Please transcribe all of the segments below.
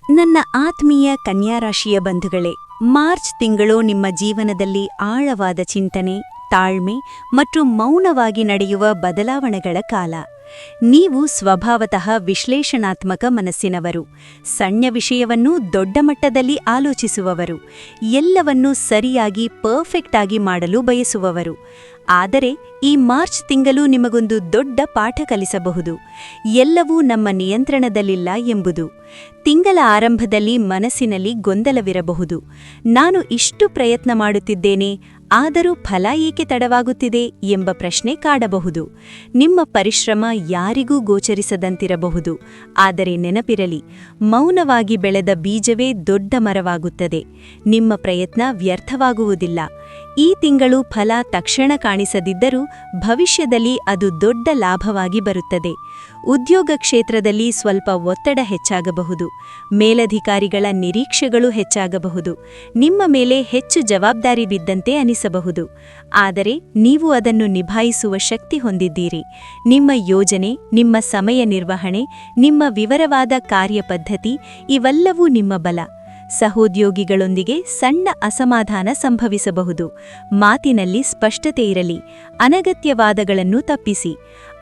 ನನ್ನ ಆತ್ಮೀಯ ಕನ್ಯಾರಾಶಿಯ ಬಂಧುಗಳೇ, ಮಾರ್ಚ್ ತಿಂಗಳು ನಿಮ್ಮ ಜೀವನದಲ್ಲಿ ಆಳವಾದ ಚಿಂತನೆ, ತಾಳ್ಮೆ ಮತ್ತು ಮೌನವಾಗಿ ನಡೆಯುವ ಬದಲಾವಣೆಗಳ ಕಾಲ. ನೀವು ಸ್ವಭಾವತಃ ವಿಶ್ಲೇಷಣಾತ್ಮಕ ಮನಸ್ಸಿನವರು, ಸಣ್ಣ ವಿಷಯವನ್ನೂ ದೊಡ್ಡ ಮಟ್ಟದಲ್ಲಿ ಆಲೋಚಿಸುವವರು, ಎಲ್ಲವನ್ನೂ ಸರಿಯಾಗಿ ಪರ್ಫೆಕ್ಟ್ ಆಗಿ ಮಾಡಲು ಬಯಸುವವರು. ಆದರೆ ಈ ಮಾರ್ಚ್ ತಿಂಗಳು ನಿಮಗೊಂದು ದೊಡ್ಡ ಪಾಠ ಕಲಿಸಬಹುದು. ಎಲ್ಲವೂ ನಮ್ಮ ನಿಯಂತ್ರಣದಲ್ಲಿಲ್ಲ ಎಂಬುದು. ತಿಂಗಳ ಆರಂಭದಲ್ಲಿ ಮನಸ್ಸಿನಲ್ಲಿ ಗೊಂದಲವಿರಬಹುದು. ನಾನು ಇಷ್ಟು ಪ್ರಯತ್ನ ಮಾಡುತ್ತಿದ್ದೇನೆ, ಆದರೂ ಫಲ ಏಕೆ ತಡವಾಗುತ್ತಿದೆ ಎಂಬ ಪ್ರಶ್ನೆ ಕಾಡಬಹುದು. ನಿಮ್ಮ ಪರಿಶ್ರಮ ಯಾರಿಗೂ ಗೋಚರಿಸದಂತಿರಬಹುದು. ಆದರೆ ನೆನಪಿರಲಿ, ಮೌನವಾಗಿ ಬೆಳೆದ ಬೀಜವೇ ದೊಡ್ಡ ಮರವಾಗುತ್ತದೆ. ನಿಮ್ಮ ಪ್ರಯತ್ನ ವ್ಯರ್ಥವಾಗುವುದಿಲ್ಲ. ಈ ತಿಂಗಳು ಫಲ ತಕ್ಷಣ ಕಾಣಿಸದಿದ್ದರೂ ಭವಿಷ್ಯದಲ್ಲಿ ಅದು ದೊಡ್ಡ ಲಾಭವಾಗಿ ಬರುತ್ತದೆ. ಉದ್ಯೋಗ ಕ್ಷೇತ್ರದಲ್ಲಿ ಸ್ವಲ್ಪ ಒತ್ತಡ ಹೆಚ್ಚಾಗಬಹುದು. ಮೇಲಧಿಕಾರಿಗಳ ನಿರೀಕ್ಷೆಗಳು ಹೆಚ್ಚಾಗಬಹುದು. ನಿಮ್ಮ ಮೇಲೆ ಹೆಚ್ಚು ಜವಾಬ್ದಾರಿ ಬಿದ್ದಂತೆ ಅನಿಸಬಹುದು. ಆದರೆ ನೀವು ಅದನ್ನು ನಿಭಾಯಿಸುವ ಶಕ್ತಿ ಹೊಂದಿದ್ದೀರಿ. ನಿಮ್ಮ ಯೋಜನೆ, ನಿಮ್ಮ ಸಮಯ ನಿರ್ವಹಣೆ, ನಿಮ್ಮ ವಿವರವಾದ ಕಾರ್ಯಪದ್ಧತಿ ಇವೆಲ್ಲವೂ ನಿಮ್ಮ ಬಲ. ಸಹೋದ್ಯೋಗಿಗಳೊಂದಿಗೆ ಸಣ್ಣ ಅಸಮಾಧಾನ ಸಂಭವಿಸಬಹುದು. ಮಾತಿನಲ್ಲಿ ಸ್ಪಷ್ಟತೆ ಇರಲಿ. ಅನಗತ್ಯವಾದಗಳನ್ನು ತಪ್ಪಿಸಿ.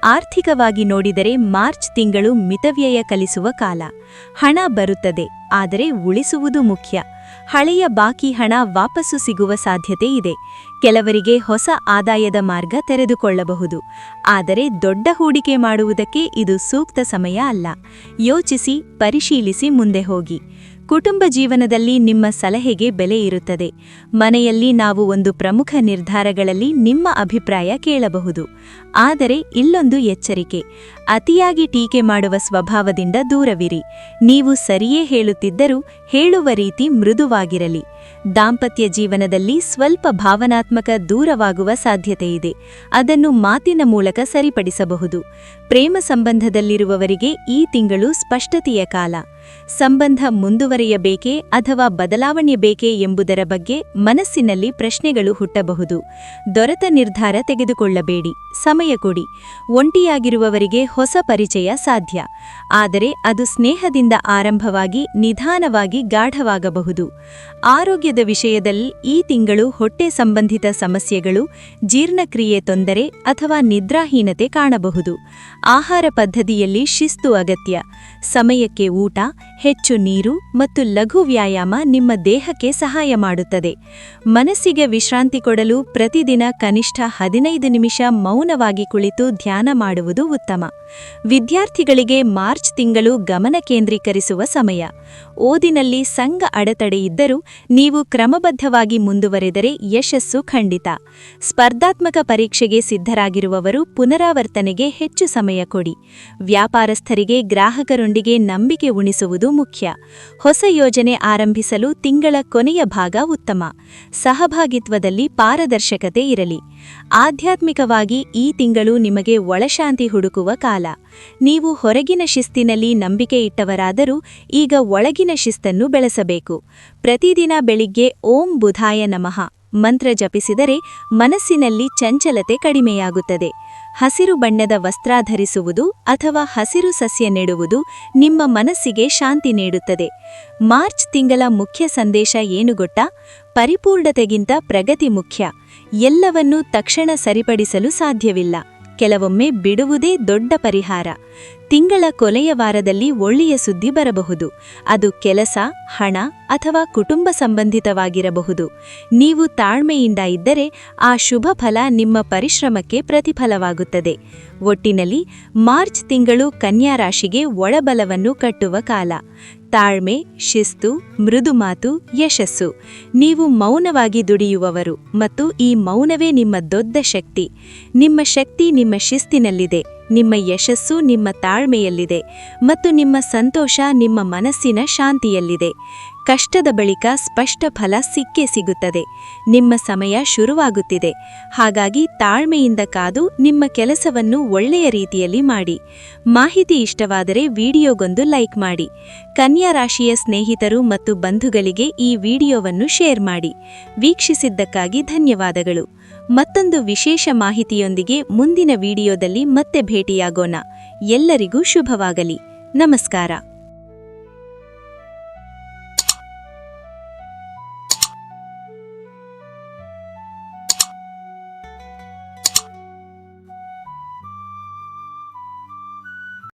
ಆರ್ಥಿಕವಾಗಿ ನೋಡಿದರೆ ಮಾರ್ಚ್ ತಿಂಗಳು ಮಿತವ್ಯಯ ಕಲಿಸುವ ಕಾಲ. ಹಣ ಬರುತ್ತದೆ, ಆದರೆ ಉಳಿಸುವುದು ಮುಖ್ಯ. ಹಳೆಯ ಬಾಕಿ ಹಣ ವಾಪಸ್ಸು ಸಿಗುವ ಸಾಧ್ಯತೆ ಇದೆ. ಕೆಲವರಿಗೆ ಹೊಸ ಆದಾಯದ ಮಾರ್ಗ ತೆರೆದುಕೊಳ್ಳಬಹುದು. ಆದರೆ ದೊಡ್ಡ ಹೂಡಿಕೆ ಮಾಡುವುದಕ್ಕೆ ಇದು ಸೂಕ್ತ ಸಮಯ ಅಲ್ಲ. ಯೋಚಿಸಿ, ಪರಿಶೀಲಿಸಿ ಮುಂದೆ ಹೋಗಿ. ಕುಟುಂಬ ಜೀವನದಲ್ಲಿ ನಿಮ್ಮ ಸಲಹೆಗೆ ಬೆಲೆ ಇರುತ್ತದೆ. ಮನೆಯಲ್ಲಿ ನಾವು ಒಂದು ಪ್ರಮುಖ ನಿರ್ಧಾರಗಳಲ್ಲಿ ನಿಮ್ಮ ಅಭಿಪ್ರಾಯ ಕೇಳಬಹುದು. ಆದರೆ ಇಲ್ಲೊಂದು ಎಚ್ಚರಿಕೆ: ಅತಿಯಾಗಿ ಟೀಕೆ ಮಾಡುವ ಸ್ವಭಾವದಿಂದ ದೂರವಿರಿ. ನೀವು ಸರಿಯೇ ಹೇಳುತ್ತಿದ್ದರೂ ಹೇಳುವ ರೀತಿ ಮೃದುವಾಗಿರಲಿ. ದಾಂಪತ್ಯ ಜೀವನದಲ್ಲಿ ಸ್ವಲ್ಪ ಭಾವನಾತ್ಮಕ ದೂರವಾಗುವ ಸಾಧ್ಯತೆಯಿದೆ. ಅದನ್ನು ಮಾತಿನ ಮೂಲಕ ಸರಿಪಡಿಸಬಹುದು. ಪ್ರೇಮ ಸಂಬಂಧದಲ್ಲಿರುವವರಿಗೆ ಈ ತಿಂಗಳು ಸ್ಪಷ್ಟತೆಯ ಕಾಲ. ಸಂಬಂಧ ಮುಂದುವರಿಯಬೇಕೇ ಅಥವಾ ಬದಲಾವಣೆ ಬೇಕೇ ಎಂಬುದರ ಬಗ್ಗೆ ಮನಸ್ಸಿನಲ್ಲಿ ಪ್ರಶ್ನೆಗಳು ಹುಟ್ಟಬಹುದು. ದೊರೆತ ನಿರ್ಧಾರ ತೆಗೆದುಕೊಳ್ಳಬೇಡಿ. ಸಮಯ ಕೊಡಿ. ಒಂಟಿಯಾಗಿರುವವರಿಗೆ ಹೊಸ ಪರಿಚಯ ಸಾಧ್ಯ. ಆದರೆ ಅದು ಸ್ನೇಹದಿಂದ ಆರಂಭವಾಗಿ ನಿಧಾನವಾಗಿ ಗಾಢವಾಗಬಹುದು. ಆರೋಗ್ಯದ ವಿಷಯದಲ್ಲಿ ಈ ತಿಂಗಳು ಹೊಟ್ಟೆ ಸಂಬಂಧಿತ ಸಮಸ್ಯೆಗಳು, ಜೀರ್ಣಕ್ರಿಯೆ ತೊಂದರೆ ಅಥವಾ ನಿದ್ರಾಹೀನತೆ ಕಾಣಬಹುದು. ಆಹಾರ ಪದ್ಧತಿಯಲ್ಲಿ ಶಿಸ್ತು ಅಗತ್ಯ. ಸಮಯಕ್ಕೆ ಊಟ, ಹೆಚ್ಚು ನೀರು ಮತ್ತು ಲಘು ವ್ಯಾಯಾಮ ನಿಮ್ಮ ದೇಹಕ್ಕೆ ಸಹಾಯ ಮಾಡುತ್ತದೆ. ಮನಸ್ಸಿಗೆ ವಿಶ್ರಾಂತಿ ಕೊಡಲು ಪ್ರತಿದಿನ ಕನಿಷ್ಠ 15 ನಿಮಿಷ ಮೌನವಾಗಿ ಕುಳಿತು ಧ್ಯಾನ ಮಾಡುವುದು ಉತ್ತಮ. ವಿದ್ಯಾರ್ಥಿಗಳಿಗೆ ಮಾರ್ಚ್ ತಿಂಗಳು ಗಮನ ಕೇಂದ್ರೀಕರಿಸುವ ಸಮಯ. ಓದಿನಲ್ಲಿ ಸಂಗ ಅಡೆತಡೆಯಿದ್ದರೂ ನೀವು ಕ್ರಮಬದ್ಧವಾಗಿ ಮುಂದುವರೆದರೆ ಯಶಸ್ಸು ಖಂಡಿತ. ಸ್ಪರ್ಧಾತ್ಮಕ ಪರೀಕ್ಷೆಗೆ ಸಿದ್ಧರಾಗಿರುವವರು ಪುನರಾವರ್ತನೆಗೆ ಹೆಚ್ಚು ಸಮಯ ಕೊಡಿ. ವ್ಯಾಪಾರಸ್ಥರಿಗೆ ಗ್ರಾಹಕರೊಂದಿಗೆ ನಂಬಿಕೆ ಉಣಿಸುವುದು ಮುಖ್ಯ. ಹೊಸ ಯೋಜನೆ ಆರಂಭಿಸಲು ತಿಂಗಳ ಕೊನೆಯ ಭಾಗ ಉತ್ತಮ. ಸಹಭಾಗಿತ್ವದಲ್ಲಿ ಪಾರದರ್ಶಕತೆ ಇರಲಿ. ಆಧ್ಯಾತ್ಮಿಕವಾಗಿ ಈ ತಿಂಗಳು ನಿಮಗೆ ಒಳಶಾಂತಿ ಹುಡುಕುವ ಕಾಲ. ನೀವು ಹೊರಗಿನ ಶಿಸ್ತಿನಲ್ಲಿ ನಂಬಿಕೆ ಇಟ್ಟವರಾದರೂ ಈಗ ಒಳಗಿನ ಶಿಸ್ತನ್ನು ಬೆಳೆಸಬೇಕು. ಪ್ರತಿದಿನ ಬೆಳಿಗ್ಗೆ ಓಂ ಬುಧಾಯ ನಮಃ ಮಂತ್ರ ಜಪಿಸಿದರೆ ಮನಸ್ಸಿನಲ್ಲಿ ಚಂಚಲತೆ ಕಡಿಮೆಯಾಗುತ್ತದೆ. ಹಸಿರು ಬಣ್ಣದ ವಸ್ತ್ರ ಧರಿಸುವುದು ಅಥವಾ ಹಸಿರು ಸಸ್ಯ ನೆಡುವುದು ನಿಮ್ಮ ಮನಸ್ಸಿಗೆ ಶಾಂತಿ ನೀಡುತ್ತದೆ. ಮಾರ್ಚ್ ತಿಂಗಳ ಮುಖ್ಯ ಸಂದೇಶ ಏನು ಗೊತ್ತಾ? ಪರಿಪೂರ್ಣತೆಗಿಂತ ಪ್ರಗತಿ ಮುಖ್ಯ. ಎಲ್ಲವನ್ನೂ ತಕ್ಷಣ ಸರಿಪಡಿಸಲು ಸಾಧ್ಯವಿಲ್ಲ. ಕೆಲವೊಮ್ಮೆ ಬಿಡುವುದೇ ದೊಡ್ಡ ಪರಿಹಾರ. ತಿಂಗಳ ಕೊನೆಯ ವಾರದಲ್ಲಿ ಒಳ್ಳೆಯ ಸುದ್ದಿ ಬರಬಹುದು. ಅದು ಕೆಲಸ, ಹಣ ಅಥವಾ ಕುಟುಂಬ ಸಂಬಂಧಿತವಾಗಿರಬಹುದು. ನೀವು ತಾಳ್ಮೆಯಿಂದ ಇದ್ದರೆ ಆ ಶುಭ ಫಲ ನಿಮ್ಮ ಪರಿಶ್ರಮಕ್ಕೆ ಪ್ರತಿಫಲವಾಗುತ್ತದೆ. ಒಟ್ಟಿನಲ್ಲಿ ಮಾರ್ಚ್ ತಿಂಗಳು ಕನ್ಯಾ ರಾಶಿಗೆ ಒಳಬಲವನ್ನು ಕಟ್ಟುವ ಕಾಲ. ತಾಳ್ಮೆ, ಶಿಸ್ತು, ಮೃದು ಮಾತು, ಯಶಸ್ಸು. ನೀವು ಮೌನವಾಗಿ ದುಡಿಯುವವರು ಮತ್ತು ಈ ಮೌನವೇ ನಿಮ್ಮ ದೊಡ್ಡ ಶಕ್ತಿ. ನಿಮ್ಮ ಶಕ್ತಿ ನಿಮ್ಮ ಶಿಸ್ತಿನಲ್ಲಿದೆ. ನಿಮ್ಮ ಯಶಸ್ಸು ನಿಮ್ಮ ತಾಳ್ಮೆಯಲ್ಲಿದೆ ಮತ್ತು ನಿಮ್ಮ ಸಂತೋಷ ನಿಮ್ಮ ಮನಸ್ಸಿನ ಶಾಂತಿಯಲ್ಲಿದೆ. ಕಷ್ಟದ ಬಳಿಕ ಸ್ಪಷ್ಟ ಫಲ ಸಿಕ್ಕೇ ಸಿಗುತ್ತದೆ. ನಿಮ್ಮ ಸಮಯ ಶುರುವಾಗುತ್ತಿದೆ. ಹಾಗಾಗಿ ತಾಳ್ಮೆಯಿಂದ ಕಾದು ನಿಮ್ಮ ಕೆಲಸವನ್ನು ಒಳ್ಳೆಯ ರೀತಿಯಲ್ಲಿ ಮಾಡಿ. ಮಾಹಿತಿ ಇಷ್ಟವಾದರೆ ವಿಡಿಯೋಗೊಂದು ಲೈಕ್ ಮಾಡಿ. ಕನ್ಯಾ ರಾಶಿಯ ಸ್ನೇಹಿತರು ಮತ್ತು ಬಂಧುಗಳಿಗೆ ಈ ವಿಡಿಯೋವನ್ನು ಶೇರ್ ಮಾಡಿ. ವೀಕ್ಷಿಸಿದ್ದಕ್ಕಾಗಿ ಧನ್ಯವಾದಗಳು. ಮತ್ತೊಂದು ವಿಶೇಷ ಮಾಹಿತಿಯೊಂದಿಗೆ ಮುಂದಿನ ವಿಡಿಯೋದಲ್ಲಿ ಮತ್ತೆ ಭೇಟಿಯಾಗೋಣ. ಎಲ್ಲರಿಗೂ ಶುಭವಾಗಲಿ. ನಮಸ್ಕಾರ.